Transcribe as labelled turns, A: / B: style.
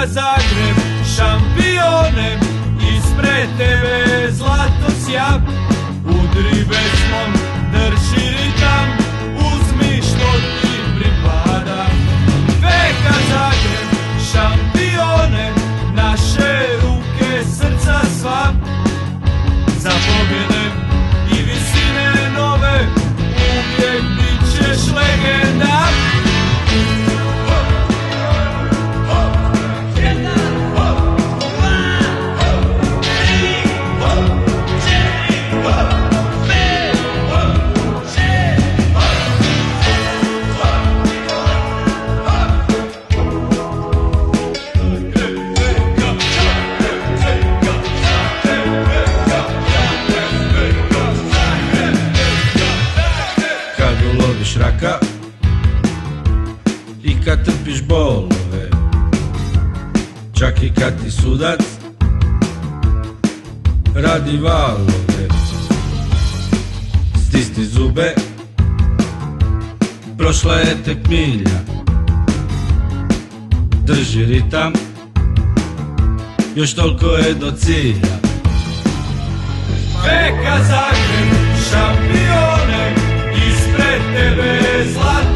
A: Veka Zagreb, šampione, ispred tebe zlato sja. Udri vesmom, drži ritam, uzmi što ti pripada. Veka Zagreb, šampione, naše ruke, srca sva. Za pobjede i visine nove, uvijek bit ćeš legenda.
B: Raka i kad trpiš bolove, čak i kad ti sudac radi valove, stisni zube, prošla je tek milja, drži ritam, još toliko je do cilja.
A: Veka Zagreb, šampione, ispred tebe zlato